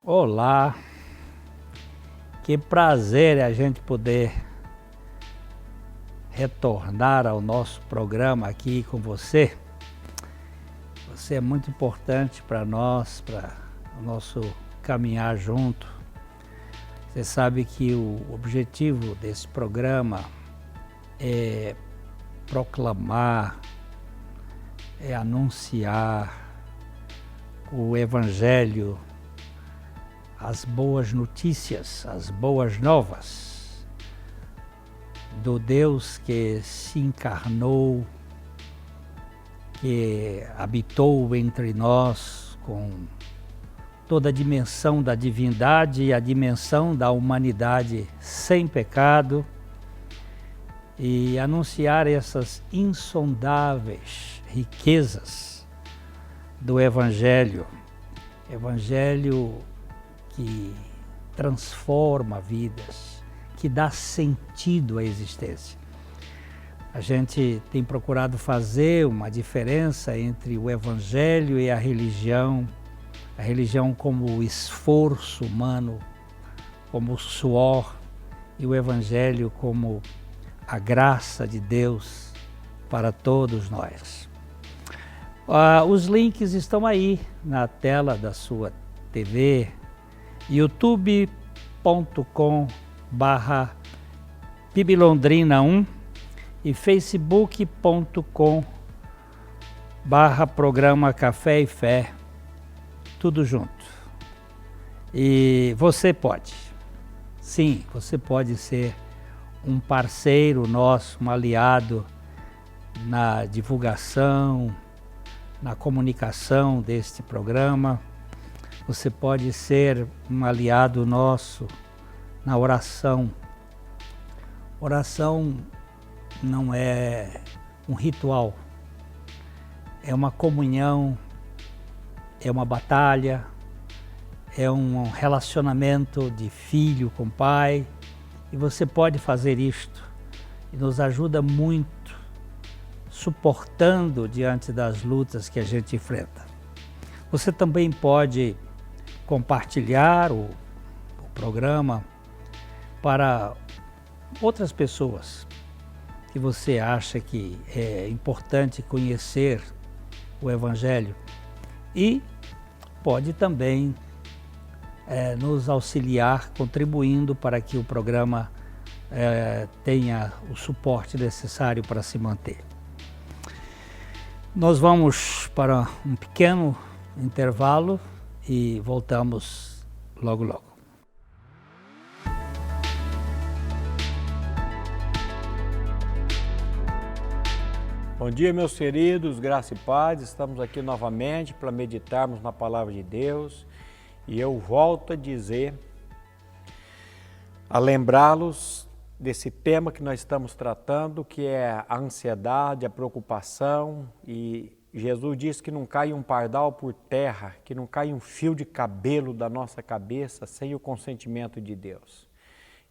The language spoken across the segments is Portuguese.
Olá, que prazer é a gente poder retornar ao nosso programa aqui com você. Você é muito importante para nós, para o nosso caminhar junto. Você sabe que o objetivo desse programa é proclamar, é anunciar o Evangelho, as boas notícias, as boas novas do Deus que se encarnou, que habitou entre nós com toda a dimensão da divindade e a dimensão da humanidade sem pecado, e anunciar essas insondáveis riquezas do Evangelho que transforma vidas, que dá sentido à existência. A gente tem procurado fazer uma diferença entre o Evangelho e a religião como o esforço humano, como o suor, e o Evangelho como a graça de Deus para todos nós. Os links estão aí na tela da sua TV, youtube.com/pibilondrina1 e facebook.com/programa Café e Fé, tudo junto. E você pode, sim, você pode ser um parceiro nosso, um aliado na divulgação, na comunicação deste programa. Você pode ser um aliado nosso na oração. Oração não é um ritual, é uma comunhão, é uma batalha, é um relacionamento de filho com pai, e você pode fazer isto e nos ajuda muito, suportando diante das lutas que a gente enfrenta. Você também pode compartilhar o programa para outras pessoas que você acha que é importante conhecer o Evangelho, e pode também nos auxiliar contribuindo para que o programa tenha o suporte necessário para se manter. Nós vamos para um pequeno intervalo e voltamos logo logo. Bom dia, meus queridos, graça e paz. Estamos aqui novamente para meditarmos na palavra de Deus, e eu volto a lembrá-los desse tema que nós estamos tratando, que é a ansiedade, a preocupação. E Jesus disse que não cai um pardal por terra, que não cai um fio de cabelo da nossa cabeça sem o consentimento de Deus.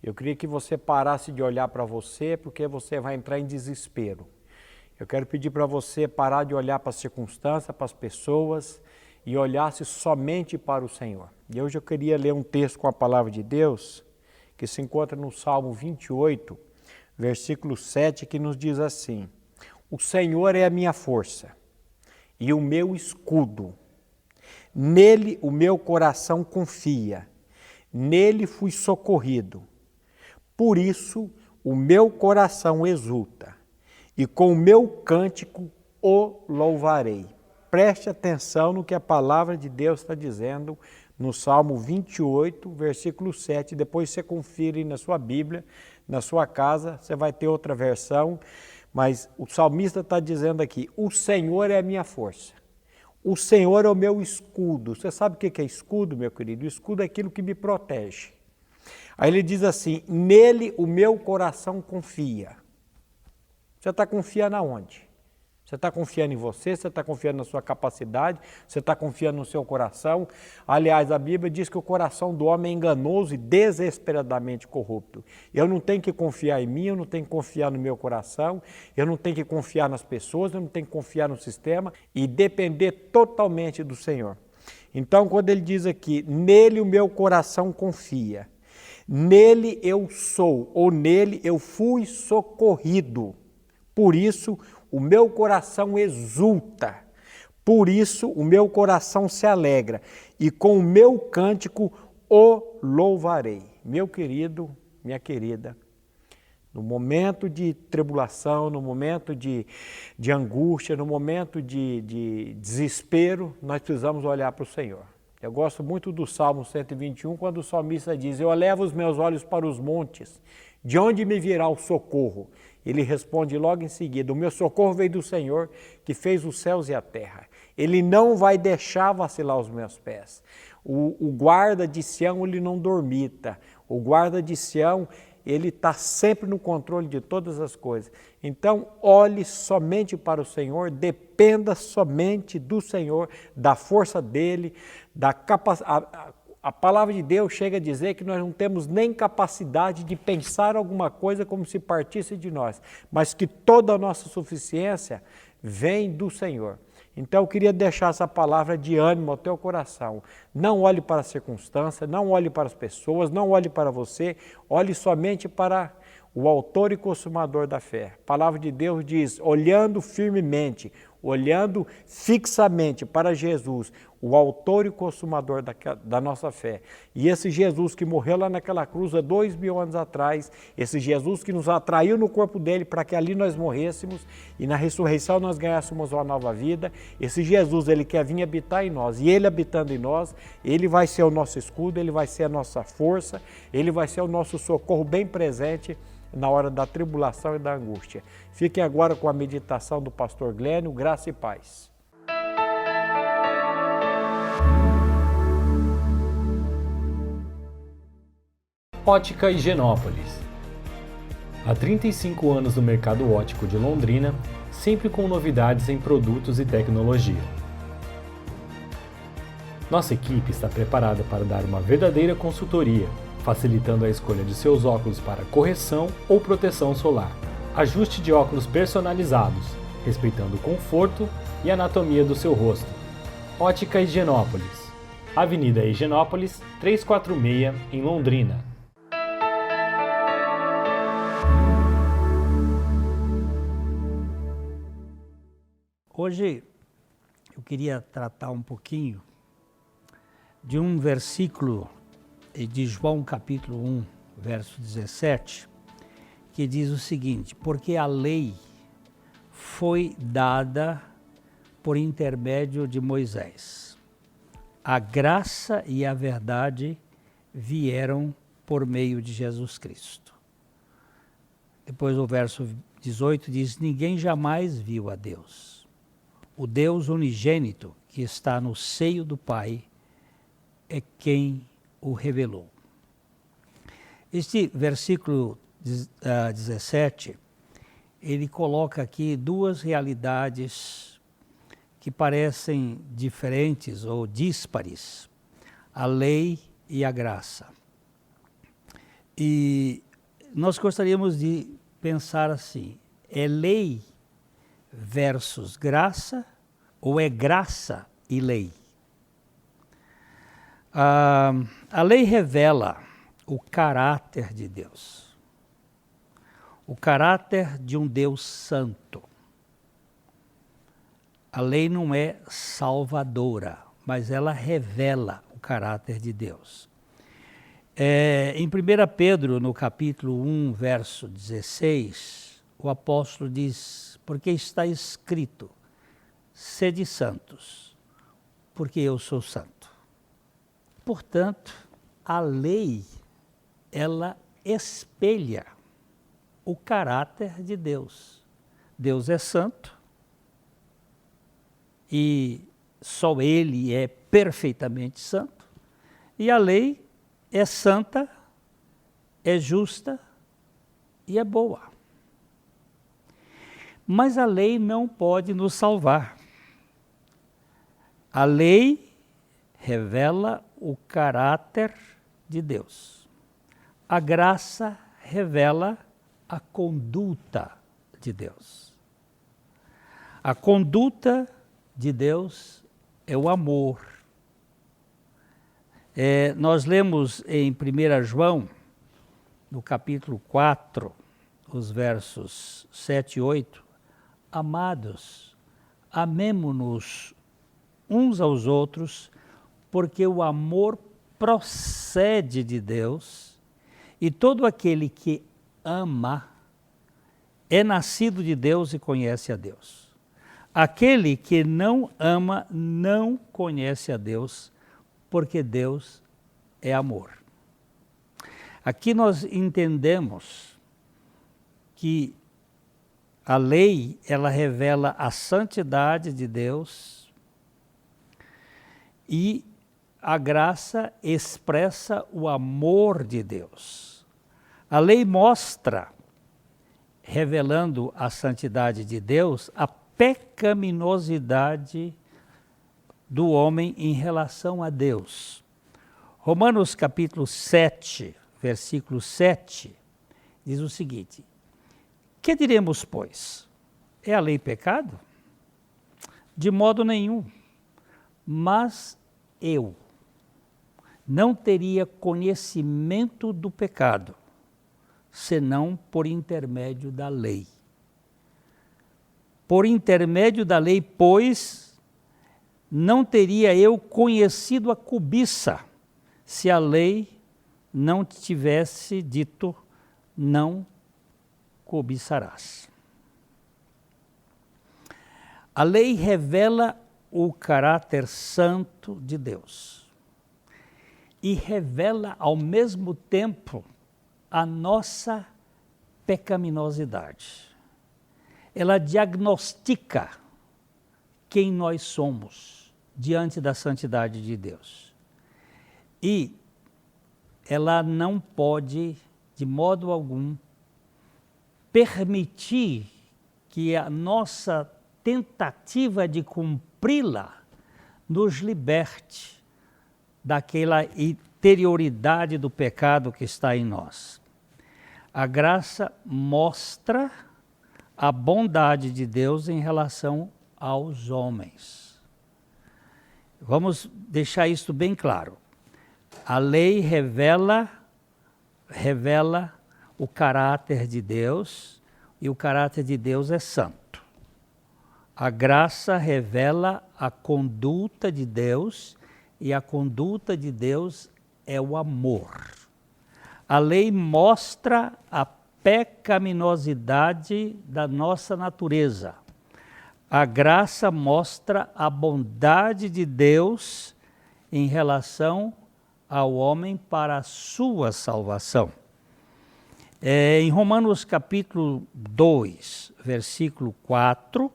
Eu queria que você parasse de olhar para você, porque você vai entrar em desespero. Eu quero pedir para você parar de olhar para as circunstâncias, para as pessoas, e olhasse somente para o Senhor. E hoje eu queria ler um texto com a palavra de Deus, que se encontra no Salmo 28, versículo 7, que nos diz assim: O Senhor é a minha força e o meu escudo. Nele o meu coração confia, nele fui socorrido. Por isso o meu coração exulta, e com o meu cântico o louvarei. Preste atenção no que a palavra de Deus está dizendo no Salmo 28, versículo 7. Depois você confere na sua Bíblia, na sua casa, você vai ter outra versão, mas o salmista está dizendo aqui: o Senhor é a minha força, o Senhor é o meu escudo. Você sabe o que é escudo, meu querido? O escudo é aquilo que me protege. Aí ele diz assim: nele o meu coração confia. Você está confiando aonde? Você está confiando em você, você está confiando na sua capacidade, você está confiando no seu coração. Aliás, a Bíblia diz que o coração do homem é enganoso e desesperadamente corrupto. Eu não tenho que confiar em mim, eu não tenho que confiar no meu coração, eu não tenho que confiar nas pessoas, eu não tenho que confiar no sistema e depender totalmente do Senhor. Então, quando ele diz aqui, nele o meu coração confia, nele eu sou, ou nele eu fui socorrido, por isso o meu coração exulta, por isso o meu coração se alegra, e com o meu cântico o louvarei. Meu querido, minha querida, no momento de tribulação, no momento de angústia, no momento de desespero, nós precisamos olhar para o Senhor. Eu gosto muito do Salmo 121, quando o salmista diz, eu elevo os meus olhos para os montes, de onde me virá o socorro? Ele responde logo em seguida, o meu socorro veio do Senhor, que fez os céus e a terra. Ele não vai deixar vacilar os meus pés. O guarda de Sião, ele não dormita. O guarda de Sião, ele está sempre no controle de todas as coisas. Então, olhe somente para o Senhor, dependa somente do Senhor, da força dele, da capacidade. A palavra de Deus chega a dizer que nós não temos nem capacidade de pensar alguma coisa como se partisse de nós, mas que toda a nossa suficiência vem do Senhor. Então eu queria deixar essa palavra de ânimo ao teu coração. Não olhe para a circunstância, não olhe para as pessoas, não olhe para você, olhe somente para o autor e consumador da fé. A palavra de Deus diz, olhando firmemente, olhando fixamente para Jesus, o autor e consumador da nossa fé. E esse Jesus que morreu lá naquela cruz há 2000 anos atrás, esse Jesus que nos atraiu no corpo dele para que ali nós morrêssemos e na ressurreição nós ganhássemos uma nova vida, esse Jesus, ele quer vir habitar em nós, e ele habitando em nós, ele vai ser o nosso escudo, ele vai ser a nossa força, ele vai ser o nosso socorro bem presente na hora da tribulação e da angústia. Fiquem agora com a meditação do pastor Glênio, graça e paz. Ótica Higienópolis. Há 35 anos no mercado óptico de Londrina, sempre com novidades em produtos e tecnologia. Nossa equipe está preparada para dar uma verdadeira consultoria, facilitando a escolha de seus óculos para correção ou proteção solar. Ajuste de óculos personalizados, respeitando o conforto e anatomia do seu rosto. Ótica Higienópolis. Avenida Higienópolis, 346, em Londrina. Hoje eu queria tratar um pouquinho de um versículo de João capítulo 1, verso 17, que diz o seguinte, porque a lei foi dada por intermédio de Moisés. A graça e a verdade vieram por meio de Jesus Cristo. Depois o verso 18 diz, ninguém jamais viu a Deus. O Deus unigênito que está no seio do Pai é quem o revelou. Este versículo 17, ele coloca aqui duas realidades que parecem diferentes ou díspares, a lei e a graça. E nós gostaríamos de pensar assim, é lei versus graça ou é graça e lei? A lei revela o caráter de Deus, o caráter de um Deus santo. A lei não é salvadora, mas ela revela o caráter de Deus. Em 1 Pedro, no capítulo 1, verso 16, o apóstolo diz, porque está escrito, sede santos, porque eu sou santo. Portanto, a lei, ela espelha o caráter de Deus. Deus é santo e só Ele é perfeitamente santo. E a lei é santa, é justa e é boa. Mas a lei não pode nos salvar. A lei revela o caráter de Deus. A graça revela a conduta de Deus. A conduta de Deus é o amor, Nós lemos em 1 João, no capítulo 4, os versos 7 e 8, amados, amemo-nos uns aos outros, porque o amor procede de Deus, e todo aquele que ama é nascido de Deus e conhece a Deus. Aquele que não ama não conhece a Deus, porque Deus é amor. Aqui nós entendemos que a lei, ela revela a santidade de Deus e a graça expressa o amor de Deus. A lei mostra, revelando a santidade de Deus, a pecaminosidade do homem em relação a Deus. Romanos capítulo 7, versículo 7, diz o seguinte: que diremos, pois? É a lei pecado? De modo nenhum. Mas eu não teria conhecimento do pecado, senão por intermédio da lei. Por intermédio da lei, pois, não teria eu conhecido a cobiça, se a lei não tivesse dito, não cobiçarás. A lei revela o caráter santo de Deus e revela ao mesmo tempo a nossa pecaminosidade. Ela diagnostica quem nós somos diante da santidade de Deus. E ela não pode, de modo algum, permitir que a nossa tentativa de cumpri-la nos liberte daquela interioridade do pecado que está em nós. A graça mostra a bondade de Deus em relação aos homens. Vamos deixar isso bem claro. A lei revela o caráter de Deus, e o caráter de Deus é santo. A graça revela a conduta de Deus, e a conduta de Deus é o amor. A lei mostra a pecaminosidade da nossa natureza. A graça mostra a bondade de Deus em relação ao homem para a sua salvação. Em Romanos capítulo 2, versículo 4,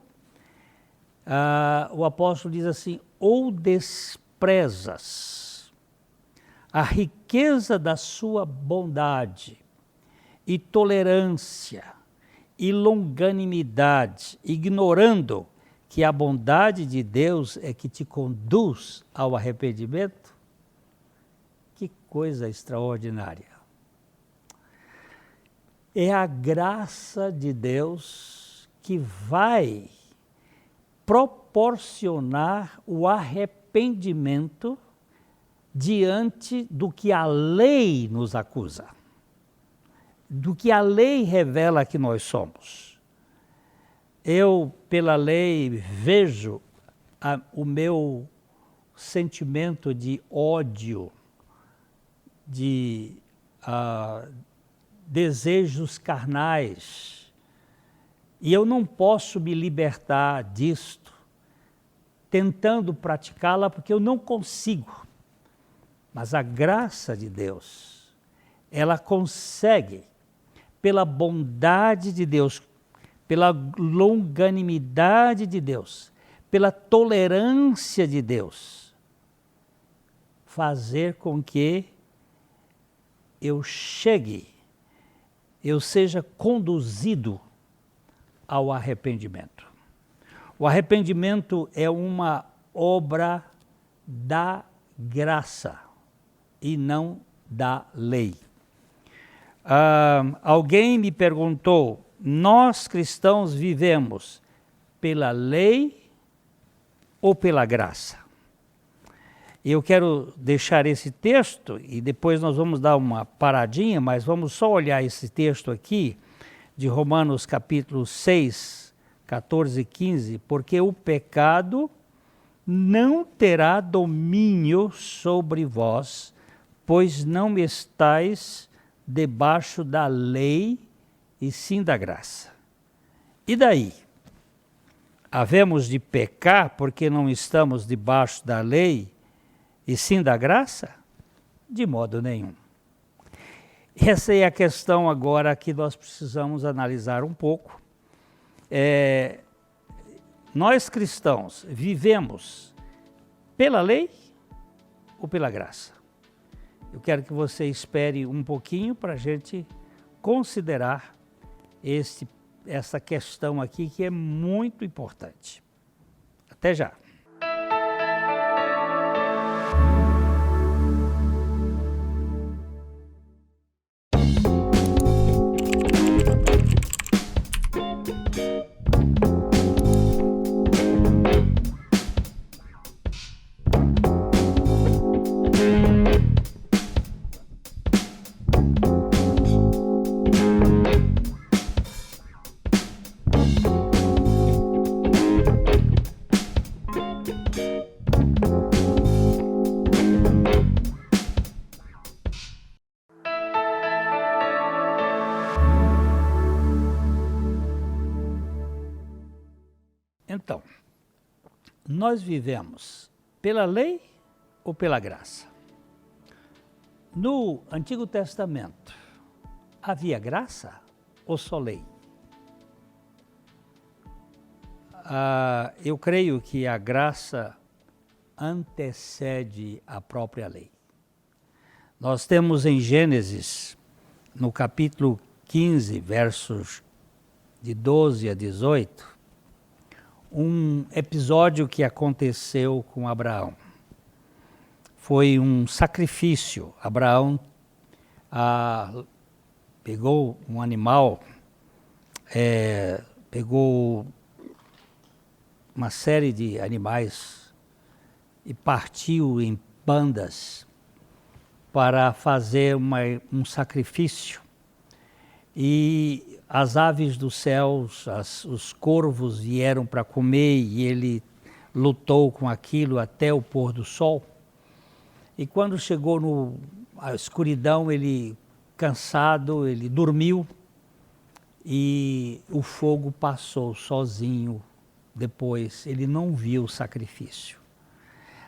o apóstolo diz assim: ou desprezas a riqueza da sua bondade e tolerância e longanimidade, ignorando que a bondade de Deus é que te conduz ao arrependimento? Que coisa extraordinária! É a graça de Deus que vai proporcionar o arrependimento diante do que a lei nos acusa, do que a lei revela que nós somos. Eu, pela lei, vejo o meu sentimento de ódio, de desejos carnais, e eu não posso me libertar disto, tentando praticá-la, porque eu não consigo. Mas a graça de Deus, ela consegue, pela bondade de Deus, pela longanimidade de Deus, pela tolerância de Deus, fazer com que eu seja conduzido ao arrependimento. O arrependimento é uma obra da graça e não da lei. Alguém me perguntou: nós cristãos vivemos pela lei ou pela graça? E eu quero deixar esse texto, e depois nós vamos dar uma paradinha, mas vamos só olhar esse texto aqui, de Romanos capítulo 6, 14 e 15, porque o pecado não terá domínio sobre vós, pois não estáis debaixo da lei, e sim da graça. E daí? Havemos de pecar porque não estamos debaixo da lei, e sim da graça? De modo nenhum. Essa é a questão agora que nós precisamos analisar um pouco. Nós cristãos vivemos pela lei ou pela graça? Eu quero que você espere um pouquinho para a gente considerar essa questão aqui que é muito importante. Até já. Então, nós vivemos pela lei ou pela graça? No Antigo Testamento, havia graça ou só lei? Eu creio que a graça antecede a própria lei. Nós temos em Gênesis, no capítulo 15, versos de 12 a 18, um episódio que aconteceu com Abraão. Foi um sacrifício. Abraão pegou um animal, pegou uma série de animais e partiu em bandas para fazer um sacrifício. E as aves dos céus, os corvos vieram para comer e ele lutou com aquilo até o pôr do sol. E quando chegou a escuridão, ele, cansado, ele dormiu e o fogo passou sozinho depois. Ele não viu o sacrifício.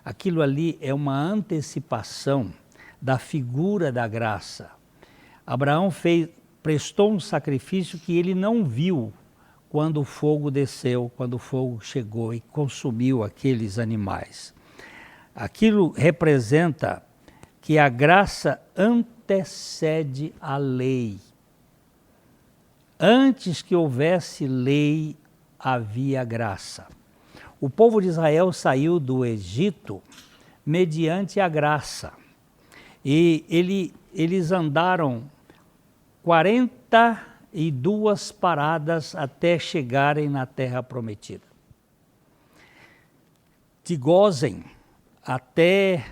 Aquilo ali é uma antecipação da figura da graça. Abraão prestou um sacrifício que ele não viu quando o fogo desceu, quando o fogo chegou e consumiu aqueles animais. Aquilo representa que a graça antecede a lei. Antes que houvesse lei, havia graça. O povo de Israel saiu do Egito mediante a graça. E eles andaram 42 paradas até chegarem na terra prometida. De Gósen até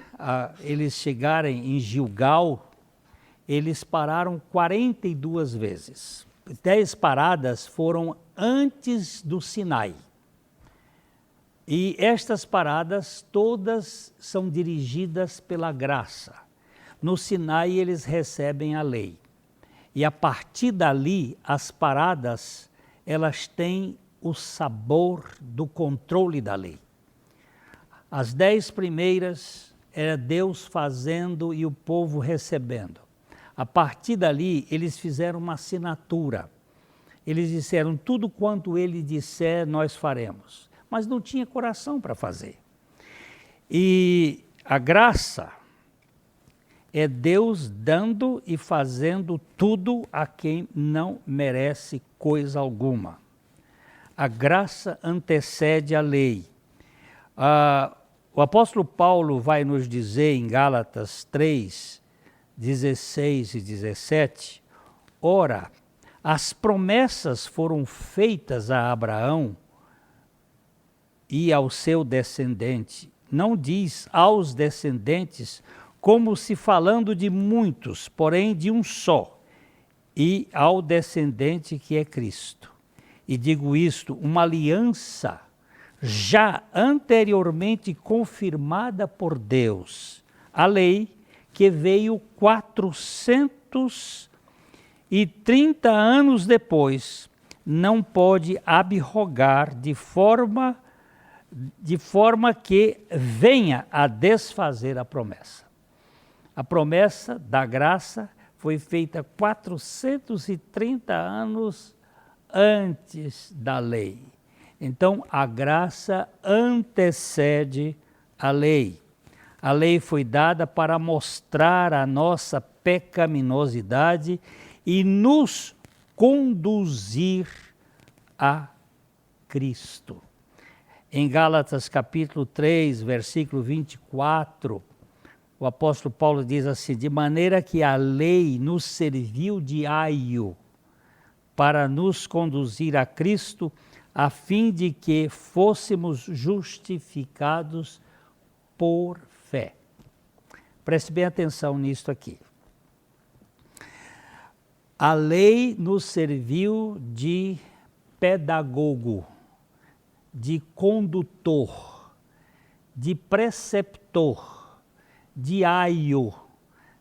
eles chegarem em Gilgal, eles pararam 42 vezes. 10 paradas foram antes do Sinai. E estas paradas todas são dirigidas pela graça. No Sinai eles recebem a lei. E a partir dali, as paradas, elas têm o sabor do controle da lei. As 10 primeiras era Deus fazendo e o povo recebendo. A partir dali, eles fizeram uma assinatura. Eles disseram, tudo quanto ele disser, nós faremos. Mas não tinha coração para fazer. E a graça é Deus dando e fazendo tudo a quem não merece coisa alguma. A graça antecede a lei. O apóstolo Paulo vai nos dizer em Gálatas 3, 16 e 17, ora, as promessas foram feitas a Abraão e ao seu descendente. não diz aos descendentes, como se falando de muitos, porém de um só, e ao descendente que é Cristo. E digo isto, uma aliança já anteriormente confirmada por Deus, a lei que veio 430 anos depois, não pode abrogar de forma que venha a desfazer a promessa. A promessa da graça foi feita 430 anos antes da lei. Então, a graça antecede a lei. A lei foi dada para mostrar a nossa pecaminosidade e nos conduzir a Cristo. Em Gálatas capítulo 3, versículo 24, o apóstolo Paulo diz assim: de maneira que a lei nos serviu de aio para nos conduzir a Cristo, a fim de que fôssemos justificados por fé. Preste bem atenção nisto aqui. A lei nos serviu de pedagogo, de condutor, de preceptor, de aio,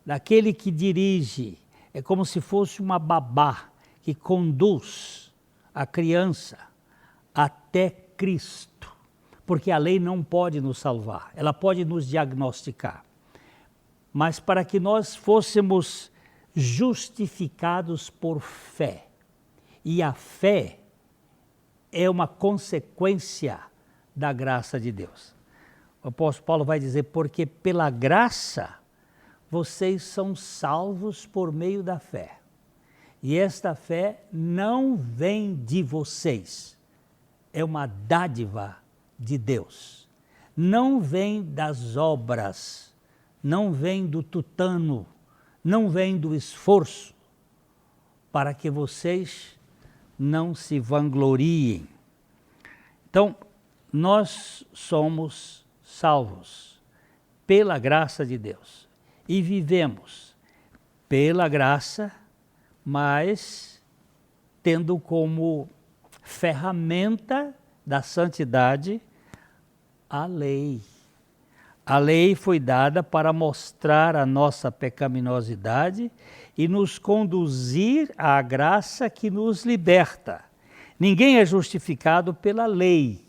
daquele que dirige. É como se fosse uma babá que conduz a criança até Cristo. Porque a lei não pode nos salvar, ela pode nos diagnosticar. Mas para que nós fôssemos justificados por fé. E a fé é uma consequência da graça de Deus. O apóstolo Paulo vai dizer, porque pela graça vocês são salvos por meio da fé. E esta fé não vem de vocês, é uma dádiva de Deus. Não vem das obras, não vem do tutano, não vem do esforço, para que vocês não se vangloriem. Então, nós somos salvos pela graça de Deus e vivemos pela graça, mas tendo como ferramenta da santidade a lei. A lei foi dada para mostrar a nossa pecaminosidade e nos conduzir à graça que nos liberta. Ninguém é justificado pela lei.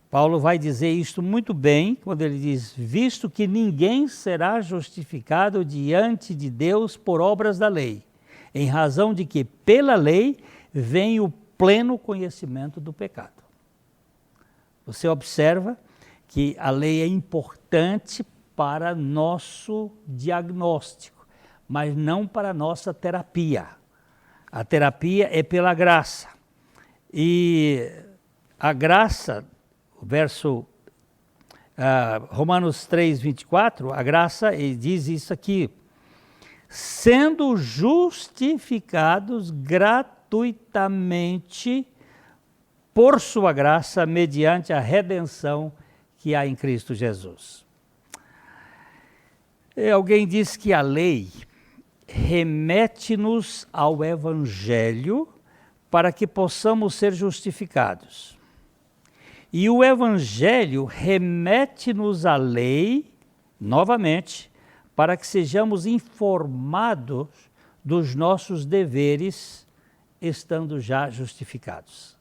Paulo vai dizer isto muito bem quando ele diz, visto que ninguém será justificado diante de Deus por obras da lei, em razão de que pela lei vem o pleno conhecimento do pecado. Você observa que a lei é importante para nosso diagnóstico, mas não para nossa terapia. A terapia é pela graça. E a graça, o verso Romanos 3, 24, a graça diz isso aqui, sendo justificados gratuitamente por sua graça, mediante a redenção que há em Cristo Jesus. Alguém diz que a lei remete-nos ao Evangelho para que possamos ser justificados. E o Evangelho remete-nos à lei, novamente, para que sejamos informados dos nossos deveres, estando já justificados.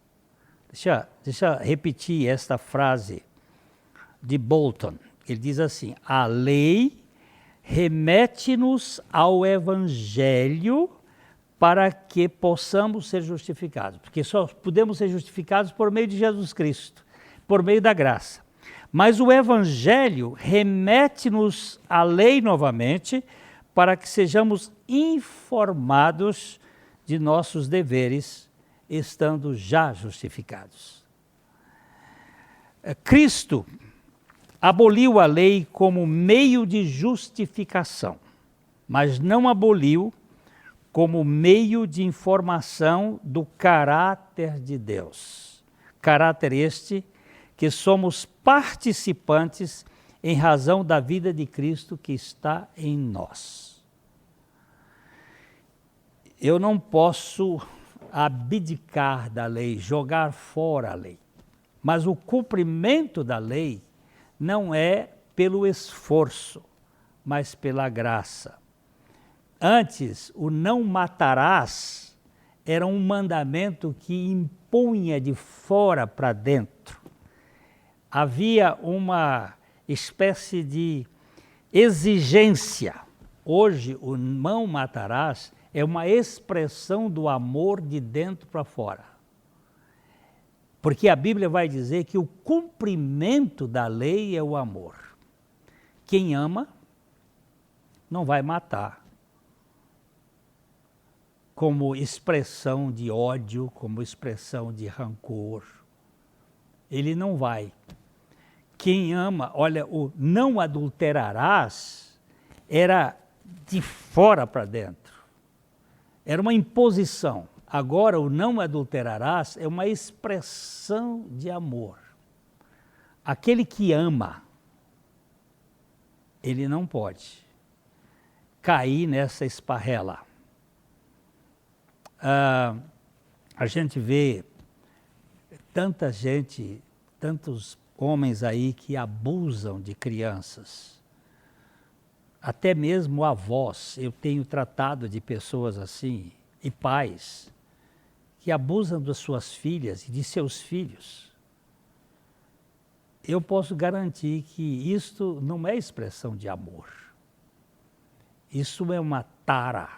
Deixa eu repetir esta frase de Bolton. Ele diz assim, a lei remete-nos ao Evangelho para que possamos ser justificados. Porque só podemos ser justificados por meio de Jesus Cristo, por meio da graça. Mas o Evangelho remete-nos à lei novamente para que sejamos informados de nossos deveres, estando já justificados. Cristo aboliu a lei como meio de justificação, mas não aboliu como meio de informação do caráter de Deus. Caráter este que somos participantes em razão da vida de Cristo que está em nós. Eu não posso abdicar da lei, jogar fora a lei. Mas o cumprimento da lei não é pelo esforço, mas pela graça. Antes, o não matarás era um mandamento que impunha de fora para dentro. Havia uma espécie de exigência. Hoje, o não matarás é uma expressão do amor de dentro para fora. Porque a Bíblia vai dizer que o cumprimento da lei é o amor. Quem ama não vai matar. Como expressão de ódio, como expressão de rancor. Ele não vai. Quem ama, olha, o não adulterarás era de fora para dentro. Era uma imposição. Agora, o não adulterarás é uma expressão de amor. Aquele que ama, ele não pode cair nessa esparrela. A gente vê tanta gente, tantos homens aí que abusam de crianças. Até mesmo avós, eu tenho tratado de pessoas assim, e pais, que abusam das suas filhas e de seus filhos. Eu posso garantir que isto não é expressão de amor. Isso é uma tara.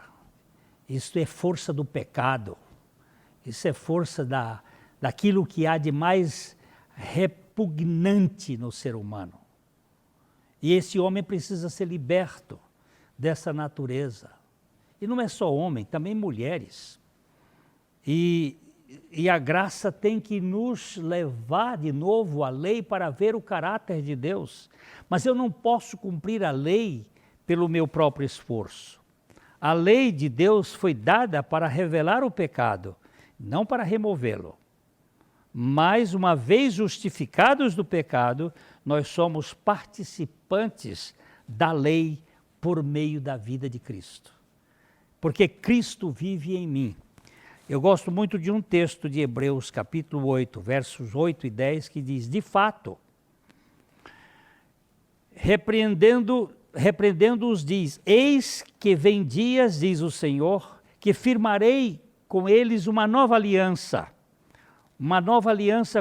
Isso é força do pecado. Isso é força daquilo que há de mais repugnante no ser humano. E esse homem precisa ser liberto dessa natureza. E não é só homem, também mulheres. E a graça tem que nos levar de novo à lei para ver o caráter de Deus. Mas eu não posso cumprir a lei pelo meu próprio esforço. A lei de Deus foi dada para revelar o pecado, não para removê-lo. Mas, uma vez justificados do pecado, nós somos participantes da lei por meio da vida de Cristo. Porque Cristo vive em mim. Eu gosto muito de um texto de Hebreus, capítulo 8, versos 8 e 10, que diz, de fato, repreendendo-os diz, eis que vem dias, diz o Senhor, que firmarei com eles uma nova aliança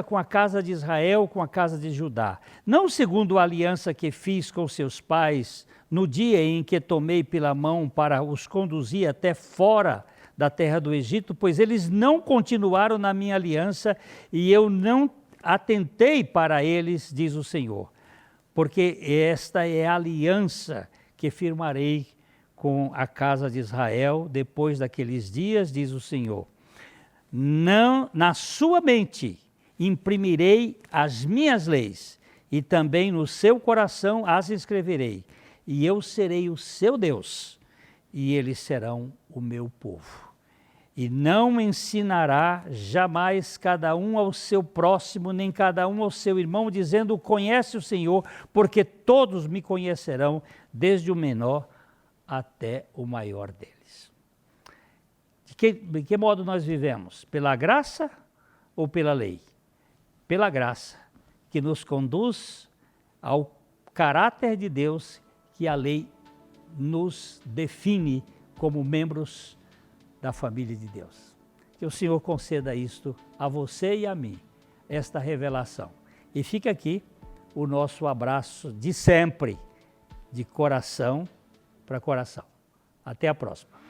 com a casa de Israel, com a casa de Judá. Não segundo a aliança que fiz com seus pais, no dia em que tomei pela mão para os conduzir até fora da terra do Egito, pois eles não continuaram na minha aliança e eu não atentei para eles, diz o Senhor. Porque esta é a aliança que firmarei com a casa de Israel depois daqueles dias, diz o Senhor. Não, na sua mente imprimirei as minhas leis e também no seu coração as escreverei. E eu serei o seu Deus e eles serão o meu povo. E não ensinará jamais cada um ao seu próximo, nem cada um ao seu irmão, dizendo, conhece o Senhor, porque todos me conhecerão, desde o menor até o maior deles. De que modo nós vivemos? Pela graça ou pela lei? Pela graça, que nos conduz ao caráter de Deus, que a lei nos define como membros da família de Deus. Que o Senhor conceda isto a você e a mim, esta revelação. E fica aqui o nosso abraço de sempre, de coração para coração. Até a próxima.